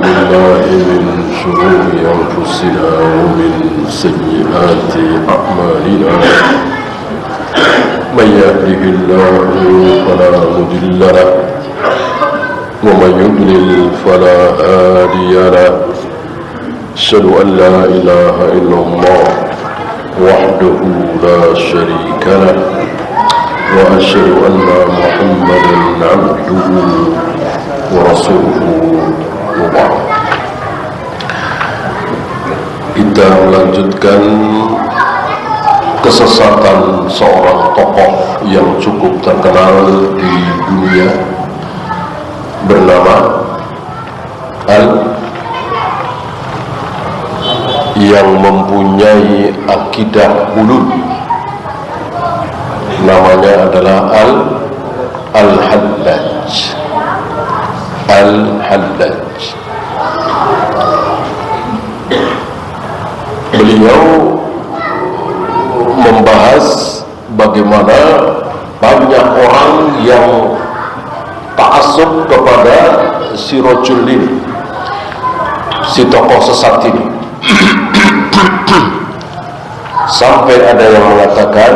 بالله من شرور أنفسنا ومن سيئات أعمالنا من يهده الله فلا مضل له ومن يضلل فلا هادي له أشهد أن لا إله إلا الله وحده لا شريك له وأشهد أن محمدا عبده ورسوله وبعد. Kita melanjutkan kesesatan seorang tokoh yang cukup terkenal di dunia bernama yang mempunyai akidah hulul. Namanya adalah Al-Hallaj. Al-Hallaj. Beliau membahas bagaimana banyak orang yang ta'assub kepada si rajul ini, si tokoh sesat ini. Sampai ada yang mengatakan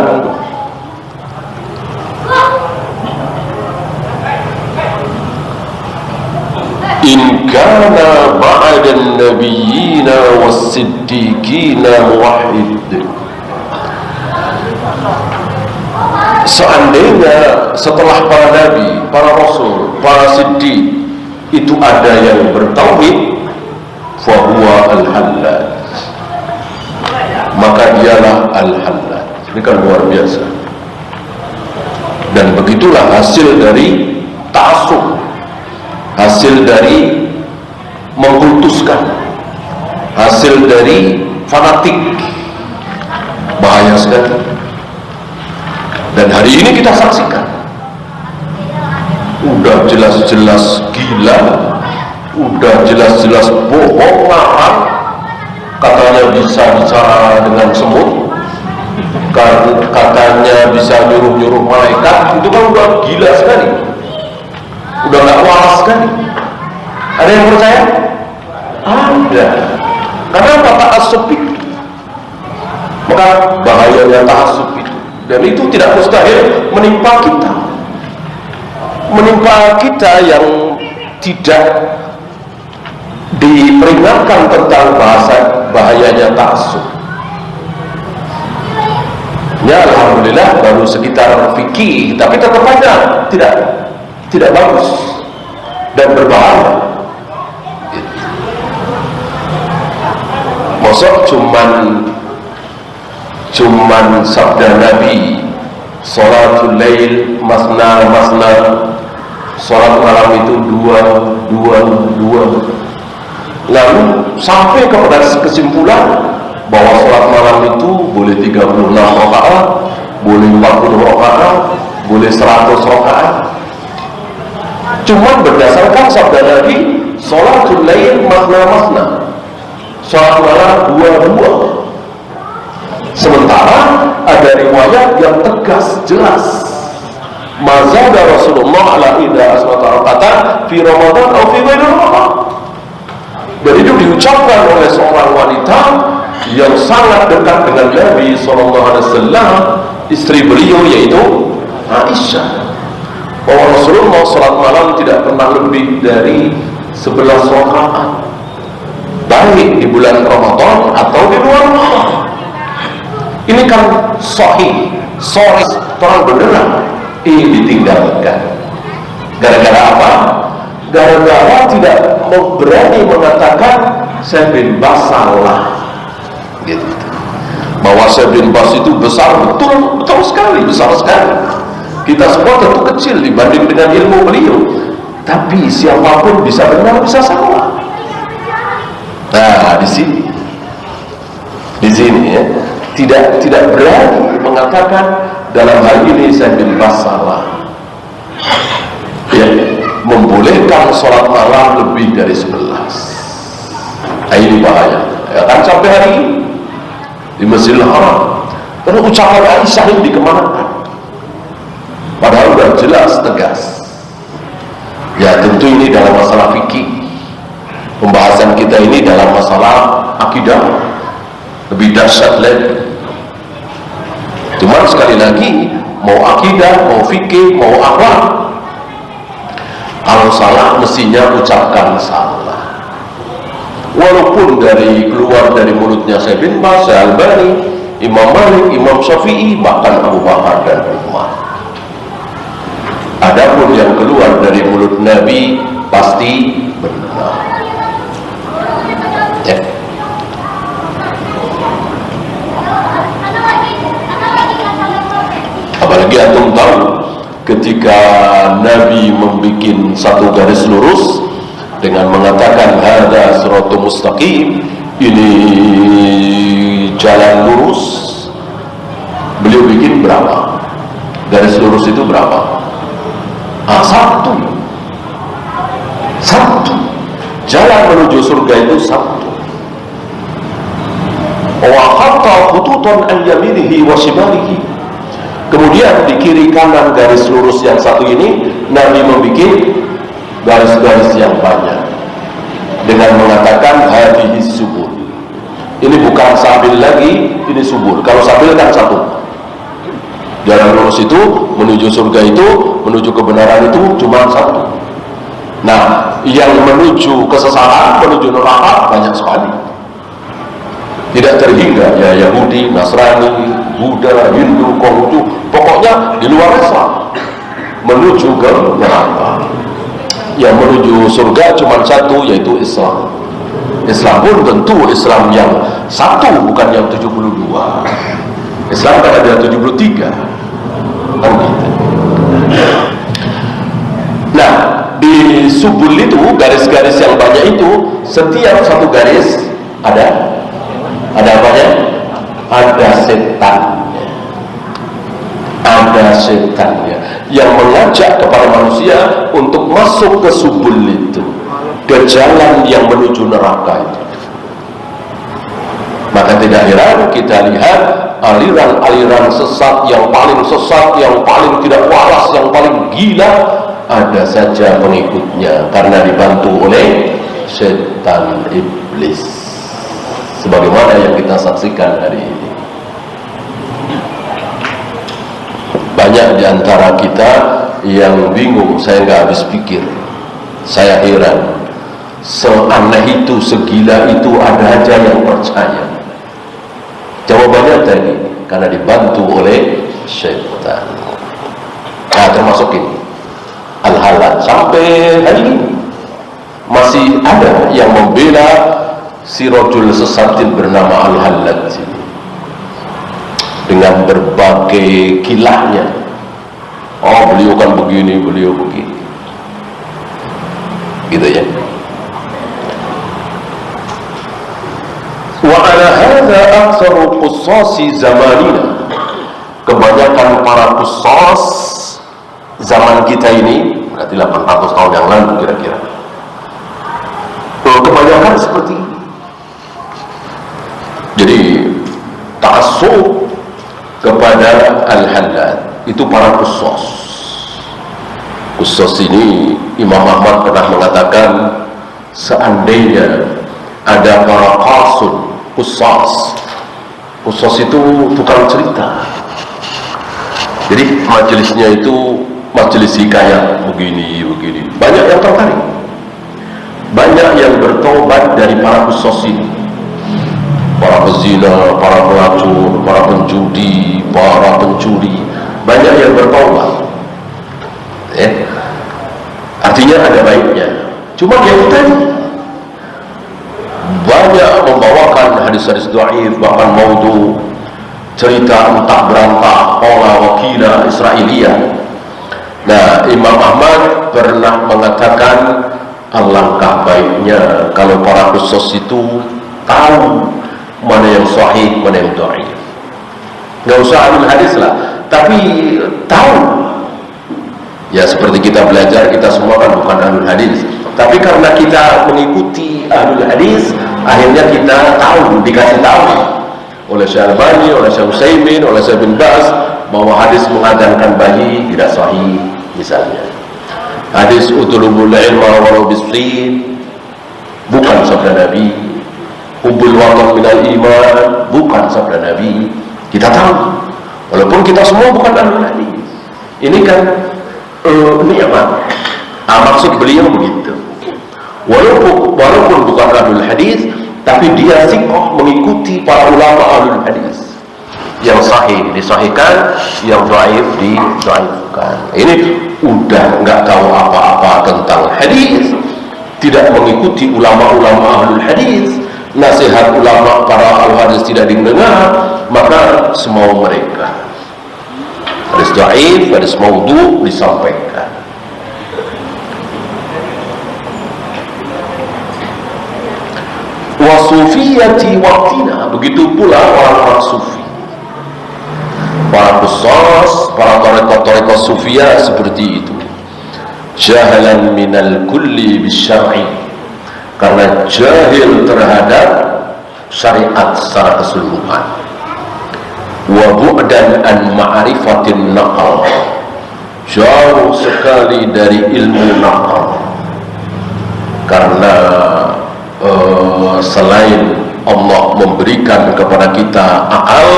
in kana ba'dan nabiyyina was-siddiqina muwahhid. Seandainya setelah para nabi, para rasul, para siddiq itu ada yang bertauhid, fa huwa al-hallaj, maka dialah al-hallaj. Ini kan luar biasa. Dan begitulah hasil dari ta'assub, hasil dari mengkultuskan, hasil dari fanatik. Bahaya sekali. Dan hari ini kita saksikan, udah jelas-jelas gila, udah jelas-jelas bohong, ngarang, katanya bisa bicara dengan semut, katanya bisa nyuruh-nyuruh malaikat. Itu kan udah gila sekali, udah gak waras sekali. Ada yang percaya? Ada. Karena apa? Ta'assub itu. Maka bahayanya ta'assub itu. Dan itu tidak mustahil menimpa kita. Menimpa kita yang tidak diperingatkan tentang bahayanya ta'assub. Ya alhamdulillah baru sekitar fikih, tapi tetap aja tidak bagus dan berbahaya. Mosok cuman sabda Nabi, sholatul lail masna masna, sholat malam itu dua. Lalu sampai kepada kesimpulan bahwa sholat malam itu boleh 36 rakaat, boleh 40 rakaat, boleh 100 rakaat. Cuman berdasarkan sabda Nabi, sholatul lail masna masna, sholat malam dua. Sementara ada riwayat yang tegas, jelas, mazada Rasulullah ala ida asmata rakaat fi Ramadan atau fi ghairi Ramadan. Dan itu diucapkan oleh seorang wanita yang sangat dekat dengan Nabi SAW, istri beliau yaitu Aisyah, bahwa Rasulullah salat malam tidak pernah lebih dari 11 rakaat, baik di bulan Ramadan atau di luar Ramadan. Ini kan sahih, terang benderang. Ini ditinggalkan. Gara-gara apa? Gara-gara tidak berani mengatakan saya bin Bas salah. Gitu. Bahwa saya bin Bas itu besar, betul sekali, besar sekali. Kita semua tentu kecil dibanding dengan ilmu beliau. Tapi siapapun bisa benar, bisa salah. Nah, di sini ya. Tidak berani mengatakan dalam hal ini saya bin Bas salah. Ya, membolehkan sholat malam lebih dari 11. Nah, ini bahaya. Ya kan sampai hari ini di Masjidil Haram. Karena ucapan Aisyah ini dikemanakan? Padahal sudah jelas, tegas. Ya tentu ini dalam masalah fikih. Pembahasan kita ini dalam masalah akidah lebih dahsyat lagi. Cuman sekali lagi, mau akidah, mau fikih, mau akhlak, kalau salah mestinya ucapkan salah. Walaupun keluar dari mulutnya Syekh bin Baz, Syekh Albani, Imam Malik, Imam Syafi'i, bahkan Abu Bakar dan Umar. Adapun yang keluar dari mulut Nabi pasti benar. Ya. Apalagi antum tahu ketika Nabi membuat satu garis lurus dengan mengatakan hadza siratal mustaqim, ini jalan lurus, beliau bikin berapa? Garis lurus itu berapa? Satu. Jalan menuju surga itu satu. Wa khatta khututan an yaminihi wa shimalihi. Kemudian di kiri kanan garis lurus yang satu ini Nabi membuat garis-garis yang banyak dengan mengatakan hadhihi subul. Ini bukan sabil lagi, ini subul. Kalau sabil kan satu. Jalan lurus itu menuju surga itu, menuju kebenaran itu cuma satu. Nah, yang menuju kesesatan, menuju neraka banyak sekali. Tidak terhingga, ya Yahudi, Nasrani, Buddha, Hindu, Konghucu, pokoknya di luar Islam menuju ke neraka. Yang menuju surga cuma satu, yaitu Islam. Islam pun tentu Islam yang satu, bukan yang 72. Islam kan ada 73 kan gitu. Nah, di subul itu, garis-garis yang banyak itu, setiap satu garis ada apanya? Ada setannya. Ada setannya yang mengajak kepada manusia untuk masuk ke subul itu, ke jalan yang menuju neraka itu. Maka tidak heran kita lihat aliran-aliran sesat, yang paling tidak waras, yang paling gila, ada saja pengikutnya karena dibantu oleh setan iblis, sebagaimana yang kita saksikan hari ini. Banyak di antara kita yang bingung, saya nggak habis pikir, saya heran, seaneh itu, segila itu ada aja yang percaya. Jawabannya tadi, karena dibantu oleh syaitan. Nah, termasuk ini Al-Halal. Sampai hari ini masih ada yang membela si rajul sesatin bernama Al-Halal dengan berbagai kilahnya. Oh, beliau kan begini, beliau begini, gitu ya. Wa ala hadza aktsaru qussasi zamanina. Kebanyakan para qussas zaman kita ini, berarti 800 tahun yang lalu kira-kira, kebanyakan seperti ini. Jadi ta'assub kepada Al-Halal itu para qussas. Qussas ini Imam Ahmad pernah mengatakan, seandainya ada para qussas itu tukang cerita. Jadi majelisnya itu majelis hikayat begini. Banyak yang tertarik, banyak yang bertobat dari para qussas ini. Para pezina, para pelacur, para penjudi, para pencuri, banyak yang bertobat. Artinya ada baiknya. Cuma yang tadi banyak membawakan hadis-hadis dhaif, bahkan maudhu, cerita entah berantah, pola wakila Israelia. Nah, Imam Ahmad pernah mengatakan, alangkah baiknya kalau para qussas itu tahu mana yang sahih, mana yang dhaif. Nggak usah ahlul hadis lah, tapi tahu. Ya seperti kita belajar, kita semua kan bukan ahlul hadis, tapi karena kita mengikuti ahlul hadis, akhirnya kita tahu, dikasih tahu oleh Syekh Albani, oleh Syekh Utsaimin, oleh Syekh bin Baz, bahwa hadis mengadzankan bayi tidak sahih. Misalnya hadis utulubul ilma walau bisin bukan sahih. sabda Nabi. Hubbul watan minal iman, bukan sabda Nabi. Kita tahu, walaupun kita semua bukan ahlul hadis. Ini kan nikmat. Maksud beliau begitu. Walaupun bukan ahlul hadis, tapi dia siqah mengikuti para ulama ahlul hadis. Yang sahih disahihkan, yang dhaif didhaifkan. Ini udah nggak tahu apa-apa tentang hadis, tidak mengikuti ulama-ulama ahlul hadis, nasihat ulama para ahli hadis tidak didengar, maka semau mereka. Hadis dhaif, hadis maudhu disampaikan. Wa sufiyati waqtina, begitu pula orang-orang sufi. Para qusas, para tarekat-tarekat sufiyah seperti itu. Jahalan minal kulli bisyar'i, karena jahil terhadap syariat secara keseluruhan. Wa bu'dan an ma'rifatin naqal, jauh sekali dari ilmu naqal. Karena selain Allah memberikan kepada kita akal,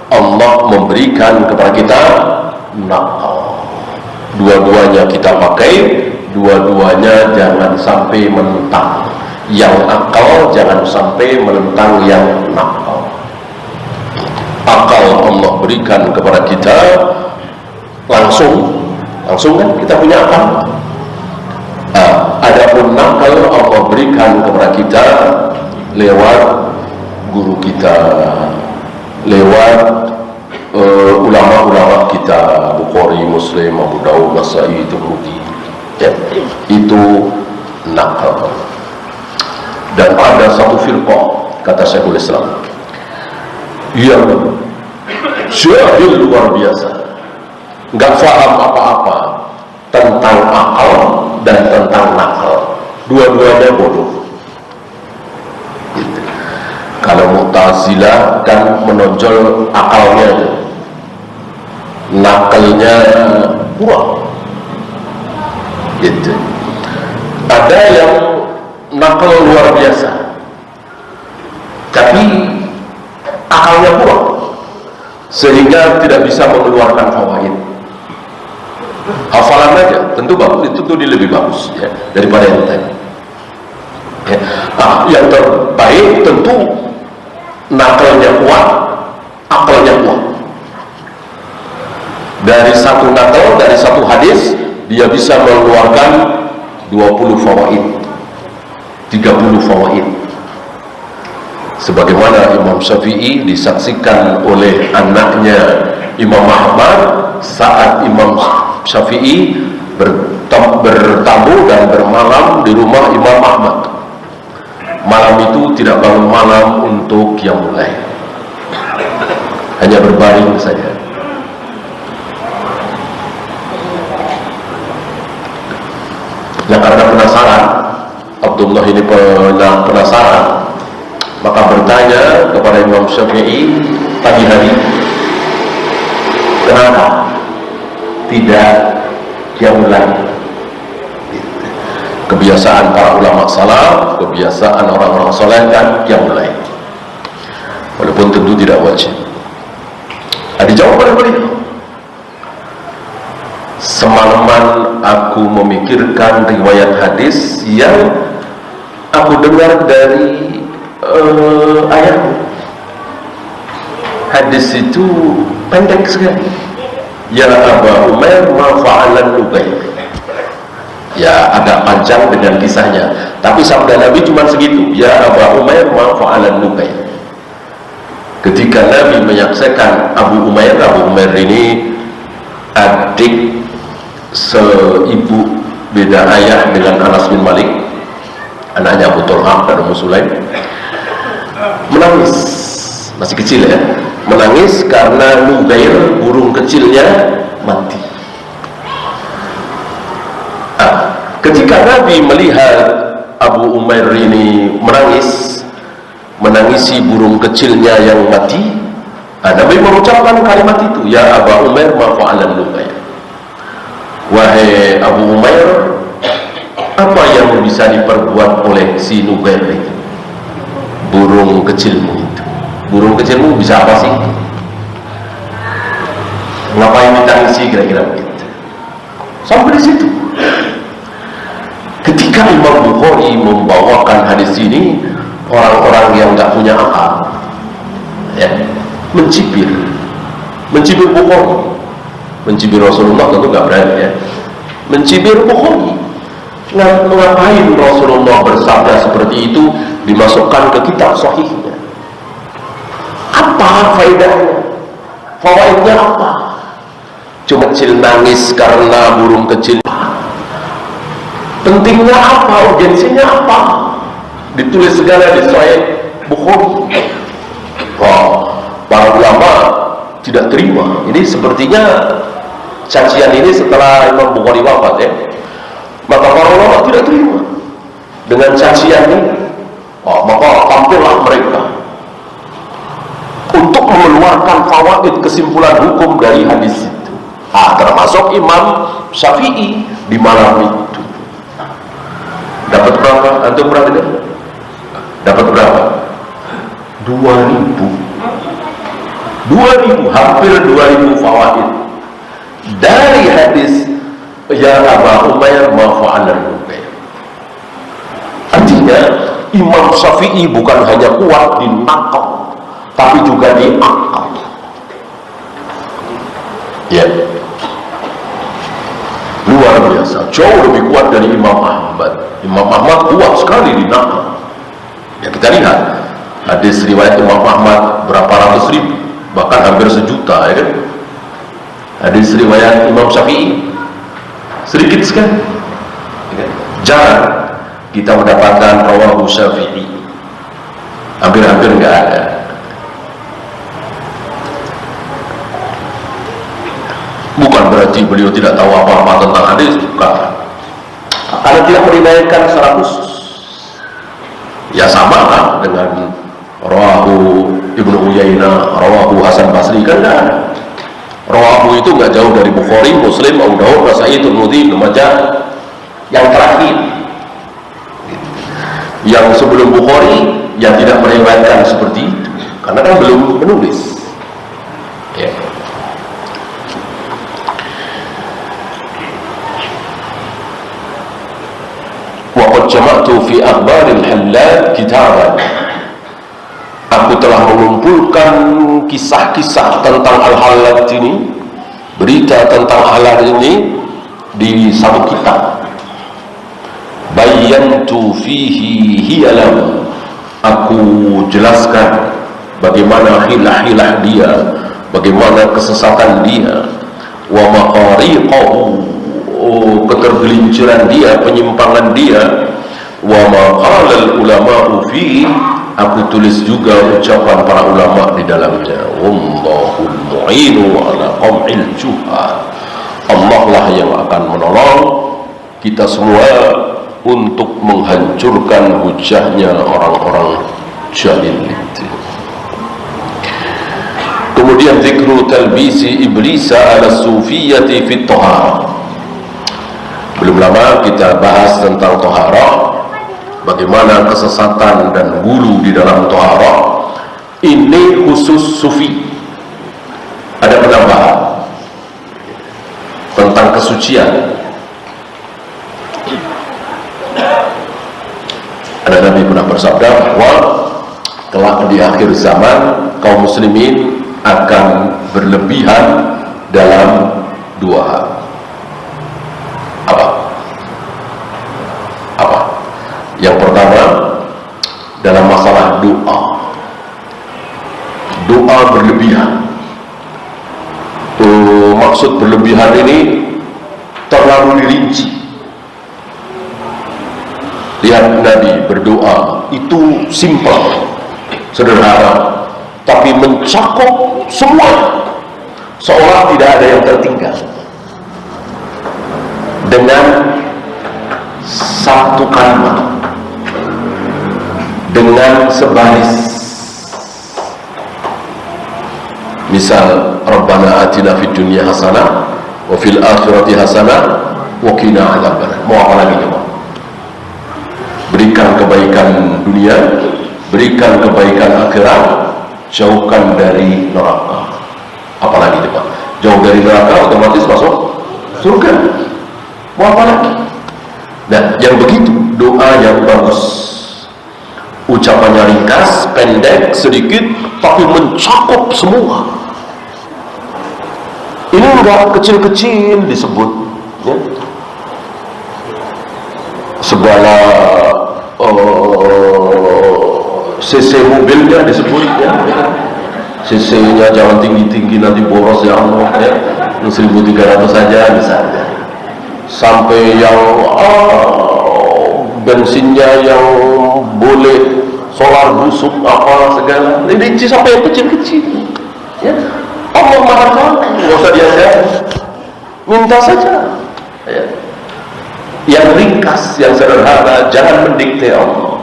Allah memberikan kepada kita naqal. Dua-duanya kita pakai, dua-duanya jangan sampai menentang. Yang akal jangan sampai menentang yang naqal. Akal Allah berikan kepada kita langsung kan kita punya akal. Adapun nakal Allah berikan kepada kita lewat guru kita, lewat ulama-ulama kita, Bukhari, Muslim, Abu Dawud, Nasai, Tirmidzi. Ya, itu nakal. Dan ada satu firqah, kata Syekhul Islam, yang jahil luar biasa, nggak paham apa-apa tentang akal dan tentang nakal. Dua-duanya bodoh. Gitu. Kalau Mu'tazilah kan menonjol akalnya, nakalnya kurang. Gitu. Ada yang nakal luar biasa, tapi akalnya kurang, sehingga tidak bisa mengeluarkan fawaid. Hafalan aja, tentu bagus, itu tuh dia lebih bagus ya, daripada yang tadi. Ya. Yang terbaik tentu nakalnya kuat, akalnya kuat. Dari satu nakal, dari satu hadis, dia bisa mengeluarkan 20 fawaid, 30 fawaid. Sebagaimana Imam Syafi'i disaksikan oleh anaknya Imam Ahmad saat Imam Syafi'i bertamu dan bermalam di rumah Imam Ahmad. Malam itu tidak bangun malam untuk qiyamul lail, hanya berbaring saja. Nah, karena penasaran, Abdullah ini penasaran, maka bertanya kepada Imam Syafi'i pagi hari, kenapa tidak qiyamul lail? Kebiasaan para ulama salaf, kebiasaan orang-orang saleh kan qiyamul lail, walaupun tentu tidak wajib. Dijawab oleh beliau, semalaman aku memikirkan riwayat hadis yang aku dengar dari ayahku. Hadis itu pendek sekali. Ya Aba Umair ma fa'alan Nubayr. Ya agak panjang dengan kisahnya, tapi sabda Nabi cuma segitu. Ya Aba Umair ma fa'alan Nubayr. Ketika Nabi menyaksikan Abu Umair ini adik seibu beda ayah dengan Anas bin Malik, anaknya Abu Talha dan Ummu Sulaim, menangis, masih kecil ya, menangis karena Nubayr, burung kecilnya, mati. Ketika Nabi melihat Abu Umair ini menangisi burung kecilnya yang mati, Nabi mengucapkan kalimat itu, Ya Aba Umair ma fa'alan Nubayr. Wahai Abu Umair, apa yang bisa diperbuat oleh si Nubayr itu? kecilmu itu. Burung kecilmu bisa apa sih? Ngapain ditangisi kira-kira begitu? Sampai di situ. Ketika Imam Bukhari membawakan hadis ini, orang-orang yang nggak punya akal, ya, mencibir Bukhari, mencibir Rasulullah tentu nggak berani ya, mencibir Bukhari. Ngapain Rasulullah bersabda seperti itu dimasukkan ke kitab sahihnya? Apa faedahnya? Fawaidnya apa? Cuma kecil nangis karena burung kecil. Pentingnya apa? Urgensinya apa? Ditulis segala di Sahih Bukhari. Para ulama tidak terima. Ini sepertinya cacian ini setelah Imam Bukhari wafat ya. Maka para ulama tidak terima dengan cacian ini. Maka tampillah mereka untuk mengeluarkan fawaid kesimpulan hukum dari hadis itu. Termasuk Imam Syafi'i di malam itu. Dapat berapa? Antum berapa dia? Dapat berapa? 2.000, hampir 2.000 fawaid dari hadis ya Aba Umayyah ma fa'ala Nubayr. Artinya Imam Syafi'i bukan hanya kuat di nakal, tapi juga di akal. Ya, luar biasa, jauh lebih kuat dari Imam Ahmad. Imam Ahmad kuat sekali di nakal. Ya, kita lihat hadis riwayat Imam Ahmad berapa ratus ribu, bahkan hampir sejuta, ya kan? Hadis riwayat Imam Syafi'i sedikit sekali, ya kan? Jarang kita mendapatkan rawahu Syafi'i, hampir-hampir nggak ada. Bukan berarti beliau tidak tahu apa-apa tentang hadis, bukan. Karena tidak meriwayatkan secara khusus. Ya sama kan dengan rawahu Ibnu Uyainah, rawahu Hasan Basri, kan enggak ada. Rawahu itu nggak jauh dari Bukhari, Muslim, Abu Dawud, Nasa'i, Tirmidzi, Ibnu Majah. Yang terakhir, yang sebelum Bukhari, yang tidak meriwayatkan seperti itu, karena kan belum menulis. Ya. Waqad jama'tu fi akhbaril halal kitaban. Aku telah mengumpulkan kisah-kisah tentang al-halal ini, berita tentang halal ini di satu kitab. Bayyantu fihi hiyalam. Aku jelaskan bagaimana hilah-hilah dia, bagaimana kesesatan dia, wa maqariqahu, ketergelinciran dia, penyimpangan dia, wa maqalal ulama'u fi, aku tulis juga ucapan para ulama di dalamnya. Wallahul mu'inu ala qam'il juhal. Allah lah yang akan menolong kita semua untuk menghancurkan hujahnya orang-orang jahil itu. Kemudian zikru talbisi iblisa ala sufiyyati fit taharah. Belum lama kita bahas tentang taharah, bagaimana kesesatan dan gulu di dalam taharah. Ini khusus sufi. Ada penambahan tentang kesucian. Ada Nabi pernah bersabda bahwa kelak di akhir zaman kaum muslimin akan berlebihan dalam dua hal. Apa? Yang pertama, dalam masalah doa. Doa berlebihan. Maksud berlebihan ini terlalu dirinci. Lihat Nabi berdoa itu simpel, sederhana, tapi mencakup semua, seolah tidak ada yang tertinggal. Dengan satu kalimat, dengan sebaris. Misal, Rabbana atina fid dunya hasanah wa fil akhirati hasanah wa qina adzabannar. Mau apa lagi coba? Berikan kebaikan dunia, berikan kebaikan akhirat, jauhkan dari neraka. Apalagi itu Pak, jauh dari neraka otomatis masuk surga. Mau apa lagi? Nah, yang begitu doa yang bagus, ucapannya ringkas, pendek, sedikit, tapi mencakup semua. Ini enggak kecil-kecil disebut, ya. Segala CC mobilnya disebut, ya. CC-nya jangan tinggi-tinggi nanti boros ya Allah, ya. 1.300 saja misalnya. Sampai yang bensinnya yang boleh solar busuk apa segala, rinci sampai yang kecil-kecil, ya. Allah Maha Tahu, nggak usah diajar, minta saja, ya. Yang ringkas, yang sederhana, jangan mendikte Allah.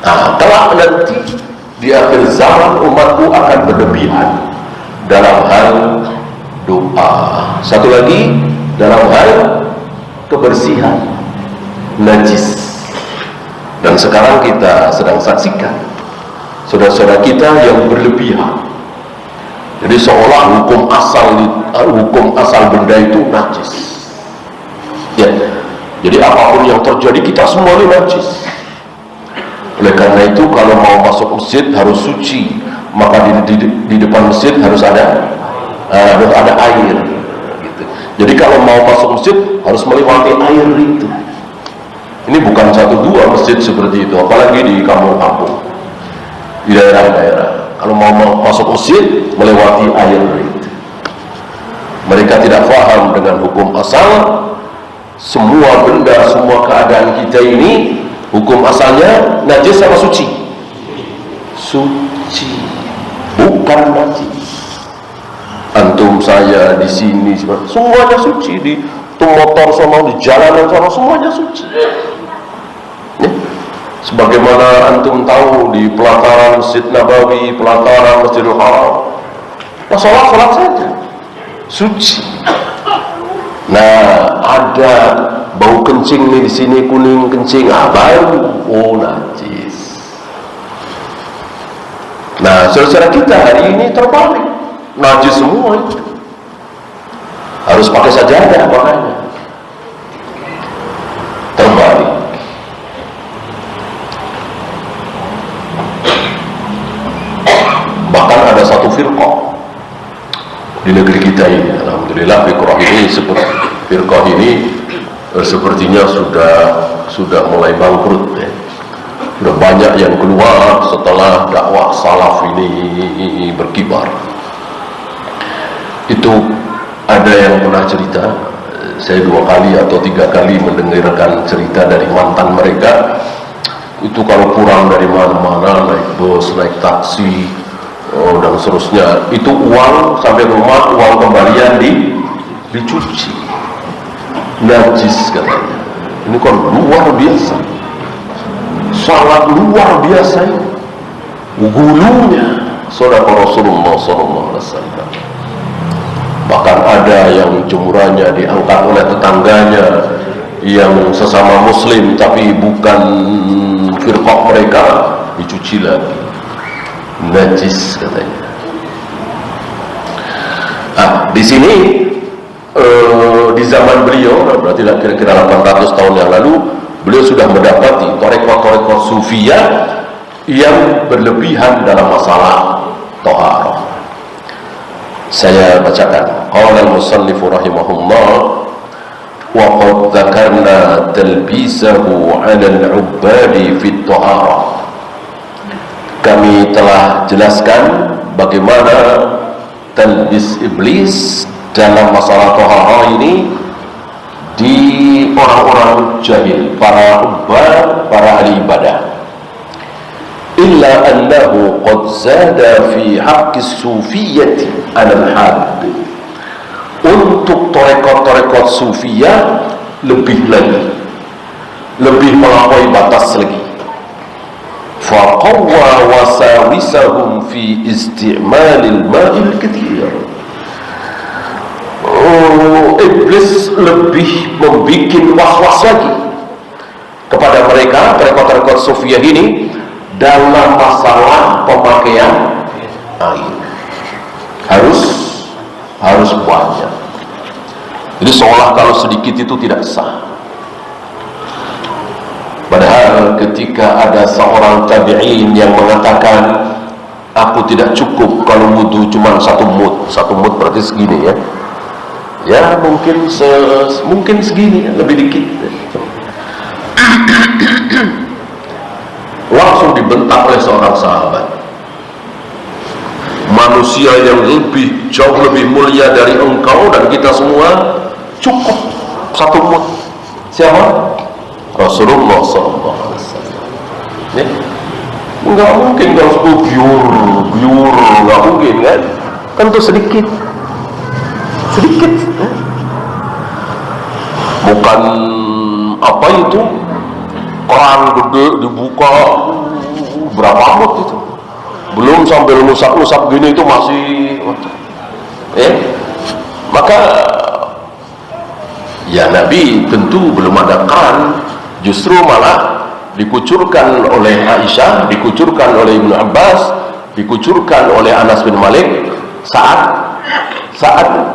Nah, kelak nanti di akhir zaman umatku akan berlebihan dalam hal doa. Satu lagi, dalam hal kebersihan, najis. Dan sekarang kita sedang saksikan saudara-saudara kita yang berlebihan. Jadi seolah hukum asal benda itu najis, ya. Jadi apapun yang terjadi kita semua ini najis. Oleh karena itu kalau mau masuk masjid harus suci, maka di depan masjid harus ada air, gitu. Jadi kalau mau masuk masjid harus melewati air itu. Ini bukan 1-2 masjid seperti itu, apalagi di kampung-kampung, di daerah-daerah. Kalau mau masuk masjid melewati air itu. Mereka tidak paham dengan hukum asal. Semua benda, semua keadaan kita ini hukum asalnya najis sama suci? Suci, bukan najis. Antum saya di sini semuanya suci, di motor sama di jalanan sama semuanya suci. Ya. Sebagaimana antum tahu di pelataran Masjid Nabawi, pelataran Masjidil Haram, sholat saja suci. Nah, ada bau kencing nih di sini, kuning kencing, bau, najis. Nah, saudara-saudara kita hari ini terbalik, najis semua itu. Harus pakai sajadah makanya. Terbalik. Bahkan ada satu firqah di negeri kita ini, alhamdulillah firqah ini sepertinya sudah mulai bangkrut, ya. Sudah banyak yang keluar setelah dakwah salaf ini berkibar. Itu ada yang pernah cerita, saya 2 kali atau 3 kali mendengarkan cerita dari mantan mereka. Itu kalau pulang dari mana-mana, naik bus, naik taksi, dan seterusnya, itu uang sampai rumah, uang kembalian dicuci, najis katanya. Ini kan luar biasa, sangat luar biasa ini gulunya saudara Rasulullah SAW. Bahkan ada yang jemurannya diangkat oleh tetangganya yang sesama muslim tapi bukan firqah mereka, dicuci lagi, najis katanya. Di sini di zaman beliau, berarti kira-kira 800 tahun yang lalu, beliau sudah mendapati tarekat-tarekat sufiyah yang berlebihan dalam masalah thaharah. Saya bacakan. Qala al-musannif rahimahullah, wa qad dzakarna talbisahu 'ala al-'ubbadi fi at-thaharah. Kami telah jelaskan bagaimana talbis iblis dalam masalah thaharah ini di orang-orang jahil, para ubbad, para ahli ibadah. Illa annahu qad zada fi haqqi sufiyyati al-had. Untuk tarekat-tarekat sufiyah lebih lagi, lebih melampaui batas lagi. Faqawwa wasawisahum fi isti'malil ma'il kathir. Iblis lebih membuat was-was lagi kepada mereka, tarekat-tarekat sufiyah ini, dalam masalah pemakaian air. Harus banyak. Jadi seolah kalau sedikit itu tidak sah. Padahal ketika ada seorang tabi'in yang mengatakan, aku tidak cukup kalau wudu cuma satu mud berarti segini ya. Ya mungkin mungkin segini, lebih dikit. Langsung dibentak oleh seorang sahabat. Manusia yang jauh lebih mulia dari engkau dan kita semua cukup satu mud. Siapa? Rasulullah SAW. Ya? Enggak mungkin kalau biur, enggak mungkin kan? Kan itu sedikit. Bukan apa itu keran gede dibuka berapa mud itu, belum sambil nusak gini itu masih maka ya Nabi tentu belum ada keran, justru malah dikucurkan oleh Aisyah, dikucurkan oleh Ibnu Abbas, dikucurkan oleh Anas bin Malik saat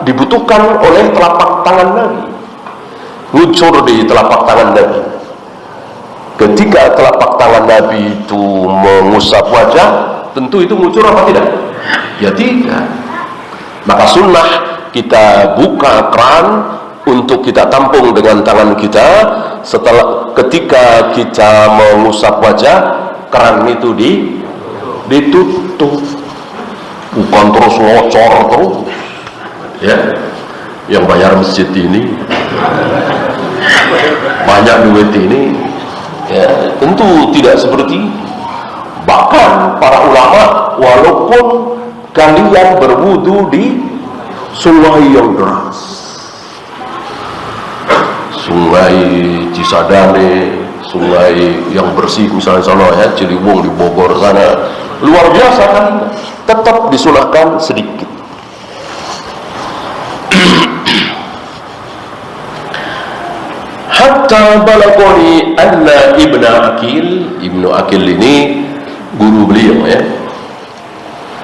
dibutuhkan oleh telapak tangan Nabi, ngucur di telapak tangan Nabi. Ketika telapak tangan Nabi itu mengusap wajah, tentu itu ngucur apa tidak? Ya tidak. Maka sunnah kita buka keran untuk kita tampung dengan tangan kita. Setelah ketika kita mengusap wajah, keran itu ditutup, bukan terus ngocor terus. Ya, yang bayar masjid ini banyak duit ini, ya tentu tidak seperti. Bahkan para ulama, walaupun kalian berwudu di sungai yang deras, sungai Cisadane, sungai yang bersih misalnya sana ya, Ciliwung di Bogor sana, luar biasa kan, tetap disunahkan sedikit. Hatta balagoni anna Ibnu Akil ini guru beliau ya,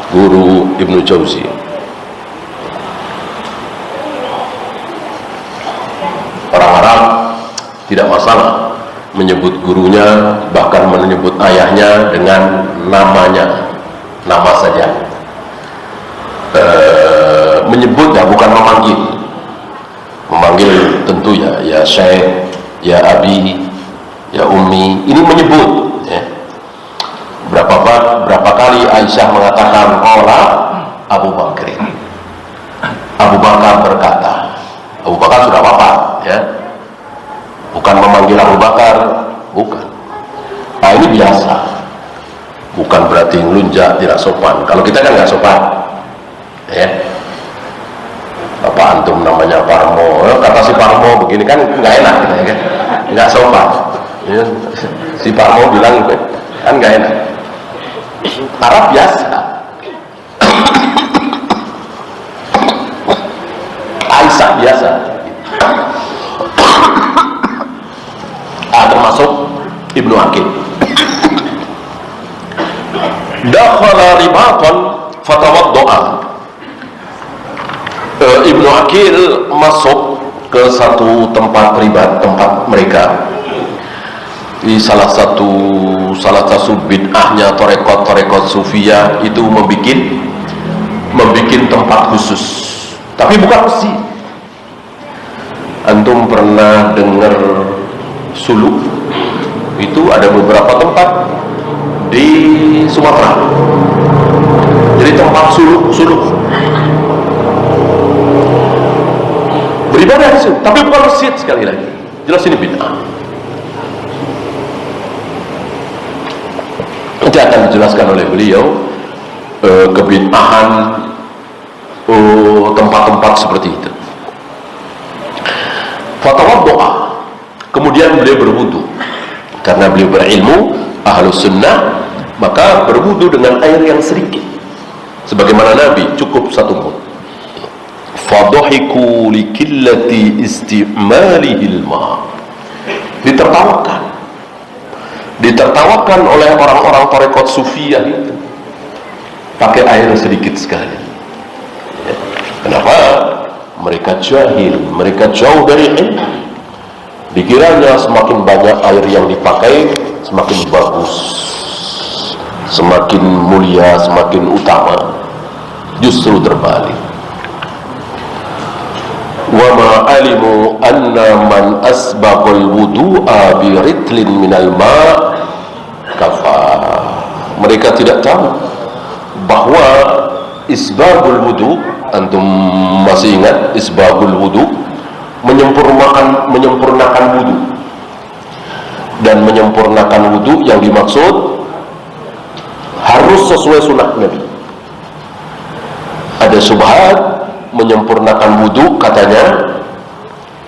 guru Ibnu Jauzi. Orang Arab tidak masalah menyebut gurunya, bahkan menyebut ayahnya dengan namanya, nama saja. Menyebut ya, bukan memanggil. Memanggil tentu ya Syekh, ya Abi, ya Ummi. Ini menyebut ya. Berapa kali Aisyah mengatakan qala Abu Bakr. Abu Bakar berkata. Abu Bakar sudah wafat ya. Bukan memanggil Abu Bakar, bukan. Nah ini biasa. Bukan berarti ngelunjak, tidak sopan. Kalau kita kan nggak sopan. Ya. Apa antum namanya Parmo? Kata si Parmo begini kan nggak enak ya kan? Nggak sopan. Ya. Si Parmo bilang kan nggak enak. Arab biasa. Aisyah biasa. Termasuk Ibnu Akil. Dakhala ribatan fatawaddo'a. Ibnu Akil masuk ke satu tempat privat, tempat mereka. Di salah satu bid'ahnya torekot sufiyah itu membikin tempat khusus, tapi bukan masjid. Antum pernah dengar suluk? Itu ada beberapa tempat di Sumatera. Jadi tempat suluk beribadah di situ, tapi bukan masjid. Sekali lagi, jelas ini bid'ah. Nanti akan dijelaskan oleh beliau kebid'ahan tempat-tempat seperti itu. Fatawaddo'a, kemudian beliau berwudu karena beliau berilmu, ahlus sunnah, maka berwudu dengan air yang sedikit sebagaimana Nabi, cukup satu mud. Fadhahiku likillati isti'malihil ma, ditertawakan ditertawakan oleh orang-orang tarekat sufiyah itu pakai air sedikit sekali. Ya. Kenapa? Mereka jahil, mereka jauh dari ilmu. Dikiranya semakin banyak air yang dipakai semakin bagus, semakin mulia, semakin utama. Justru terbalik. Wa ma alimu anna man asbaghal wudu'a bi ritlin minal ma' kafa. Mereka tidak tahu bahwa isbagul wudu, antum masih ingat isbagul wudu, menyempurnakan wudu. Dan menyempurnakan wudu yang dimaksud harus sesuai sunnah Nabi. Ada syubhat menyempurnakan wudu, katanya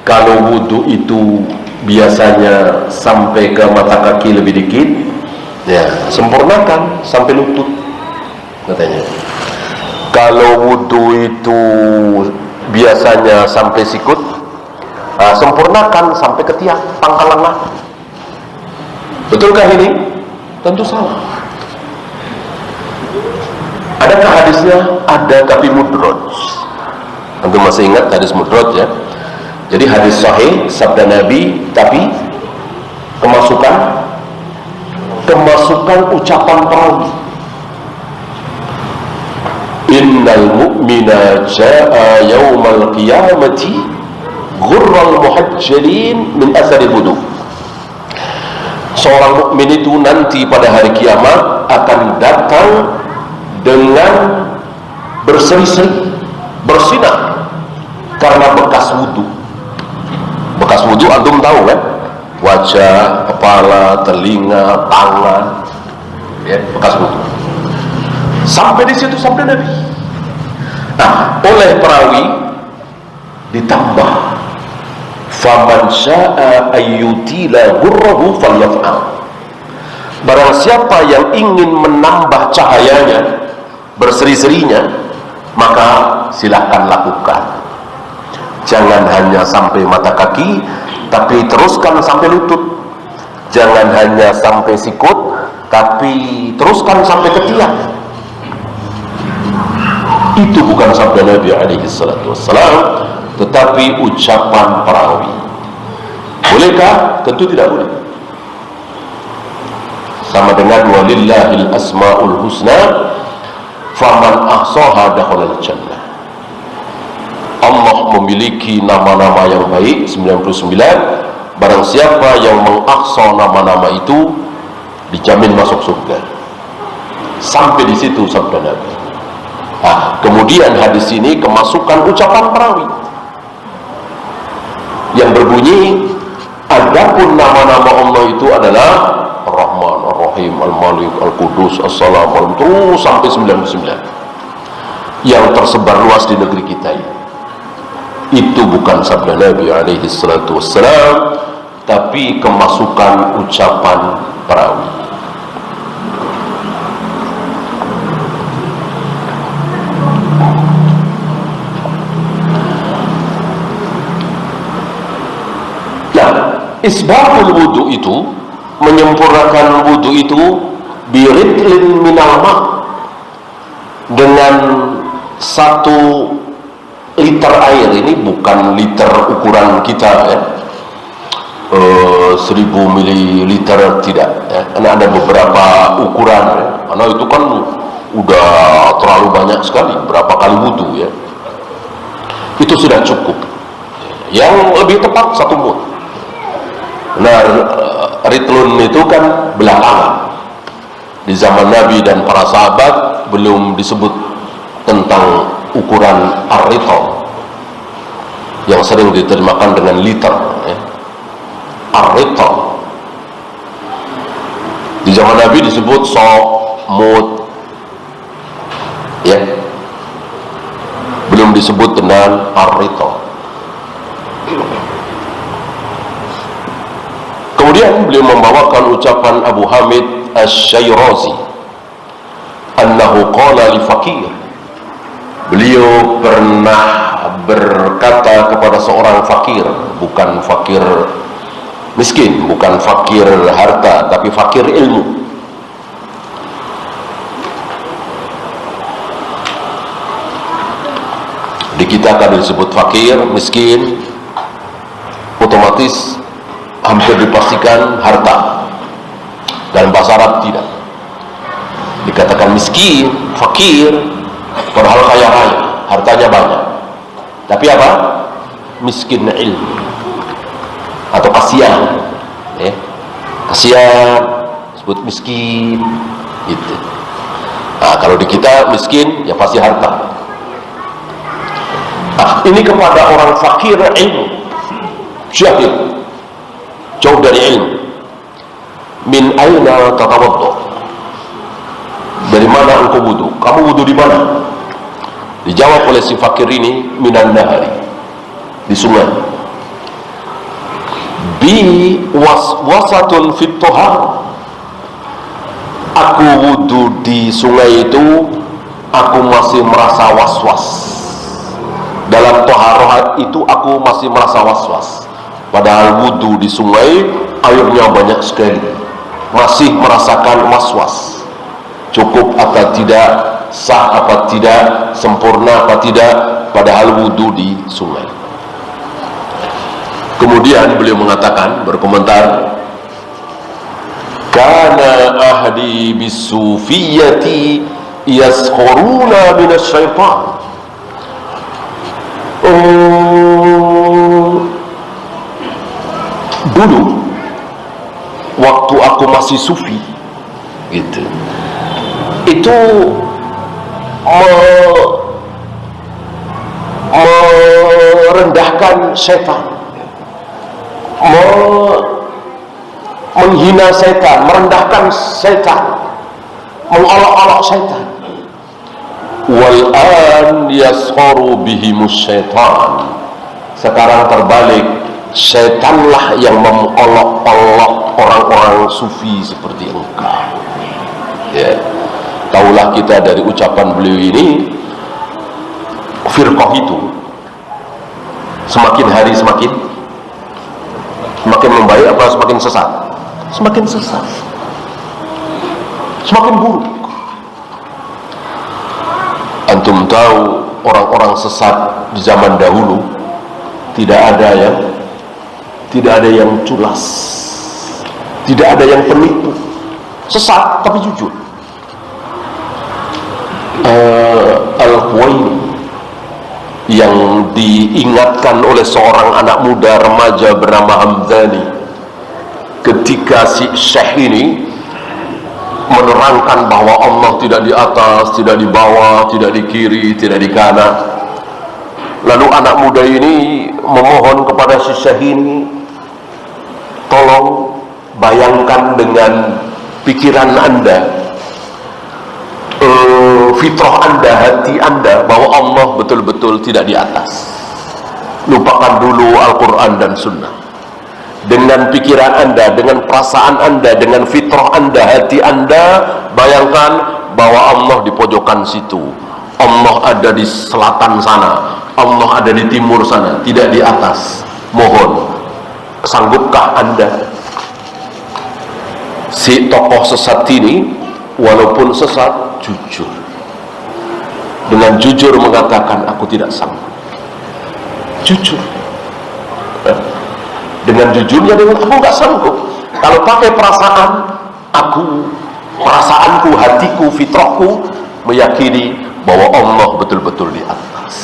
kalau wudu itu biasanya sampai ke mata kaki lebih dikit, ya sempurnakan sampai lutut katanya. Kalau wudu itu biasanya sampai sikut, sempurnakan sampai ketiak, pangkal lengan. Betulkah ini? Tentu salah. Adakah hadisnya? Ada, tapi mudraj. Antum masih ingat hadis mudraj ya? Jadi hadis sahih sabda Nabi, tapi kemasukan ucapan perawi. Innal mu'mina ja'a yawmal qiyamati ghurral muhajjalin min athari wudu. Seorang mukmin itu nanti pada hari kiamat akan datang dengan berseri-seri, bersinar karena bekas wudu. Bekas wudu antum tahu kan? Wajah, kepala, telinga, tangan, ya, bekas wudu. Sampai di situ sampai Nabi. Nah, oleh perawi ditambah, faman syaa ayyutila ghurrahu falyaf'al. Barang siapa yang ingin menambah cahayanya, berseri-serinya, maka silahkan lakukan. Jangan hanya sampai mata kaki, tapi teruskan sampai lutut. Jangan hanya sampai sikut, tapi teruskan sampai ketiak. Itu bukan sabda Nabi alaihi salatu wassalam, tetapi ucapan perawi. Bolehkah? Tentu tidak boleh. Sama dengan walillahil asmaul husna faman ahsaha dakhalal jannah. Allah memiliki nama-nama yang baik 99. Barang siapa yang mengahsa nama-nama itu dijamin masuk surga. Sampai di situ sabda Nabi. Nah, kemudian hadis ini kemasukan ucapan perawi yang berbunyi, adapun nama-nama Allah itu adalah Ar-Rahman, Ar-Rahim, Al-Malik, Al-Qudus, As-Salam, terus sampai 99 yang tersebar luas di negeri kita ini. Itu bukan sabda Nabi alaihi salatu wassalam, tapi kemasukan ucapan perawi. Isbahul wudu itu, menyempurnakan wudu itu biritlin minal ma', dengan 1 liter air. Ini bukan liter ukuran kita ya, 1000 mililiter tidak ya. Karena ada beberapa ukuran ya. Karena itu kan udah terlalu banyak sekali, berapa kali wudu ya. Itu sudah cukup. Yang lebih tepat 1 mud. Nah, ritlun itu kan belakangan. Di zaman Nabi dan para sahabat belum disebut tentang ukuran ar-ritl yang sering diterjemahkan dengan liter ya. Ar-ritl di zaman Nabi disebut so', mud ya, belum disebut dengan ar-ritl. Kemudian beliau membawakan ucapan Abu Hamid Asy-Syairazi, annahu qala li faqir. Beliau pernah berkata kepada seorang fakir, bukan fakir miskin, bukan fakir harta, tapi fakir ilmu. Di kita kan disebut fakir, miskin, otomatis hampir dipastikan harta. Dalam bahasa Arab tidak. Dikatakan miskin, fakir, padahal kaya raya, hartanya banyak. Tapi apa? Miskin ilmu atau kasihan, kasihan disebut miskin gitu. Nah, kalau di kita miskin ya pasti harta. Nah, ini kepada orang fakir ilmu, jahil, jauh dari ilmu. Min aina tatawaddu? Dari mana engkau wudu? Kamu wudu di mana? Dijawab oleh si fakir ini, minan nahari, di sungai. Bi waswasatun fit thahar. Aku wudu di sungai itu, aku masih merasa was-was. Dalam toharoh itu aku masih merasa was-was. Padahal wudu di sungai airnya banyak sekali, masih merasakan was-was. Cukup apa tidak, sah apa tidak, sempurna apa tidak, padahal wudu di sungai. Kemudian beliau mengatakan, berkomentar, kana ahdi bisufiyati yaskhuruna minasyaitan. Dulu waktu aku masih sufi gitu, itu merendahkan setan, menghina setan, merendahkan setan, mengolok-olok setan. Wal an yasharu bihimus syaitan. Sekarang terbalik, setanlah yang mengolok-olok orang-orang sufi seperti engkau. Ya, taulah kita dari ucapan beliau ini, firqah itu semakin hari semakin membaik apa semakin sesat? Semakin sesat, semakin buruk. Antum tahu orang-orang sesat di zaman dahulu tidak ada yang culas, tidak ada yang penipu, sesat tapi jujur. Al-Huwaini yang diingatkan oleh seorang anak muda remaja bernama Hamdani ketika si syekh ini menerangkan bahwa Allah tidak di atas, tidak di bawah, tidak di kiri, tidak di kanan. Lalu anak muda ini memohon kepada si syekh ini, tolong bayangkan dengan pikiran anda, fitrah anda, hati anda, bahwa Allah betul-betul tidak di atas. Lupakan dulu Al-Quran dan Sunnah. Dengan pikiran anda, dengan perasaan anda, dengan fitrah anda, hati anda, bayangkan bahwa Allah di pojokan situ, Allah ada di selatan sana, Allah ada di timur sana, tidak di atas. Mohon, sanggupkah anda? Si tokoh sesat ini walaupun sesat, jujur, dengan jujur mengatakan aku tidak sanggup. Jujur, dengan jujurnya, dengan aku nggak sanggup. Kalau pakai perasaan, perasaanku, hatiku, fitrahku meyakini bahwa Allah betul-betul di atas.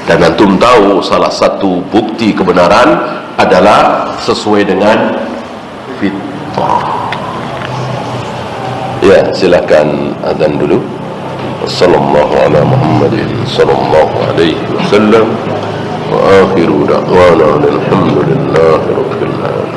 Dan antum tahu salah satu bukti kebenaran adalah sesuai dengan fitrah. Ya, silakan adzan dulu. Sallallahu ala Muhammadin sallallahu alaihi wasallam wa akhiru da'wana alhamdulillahi rabbil alamin.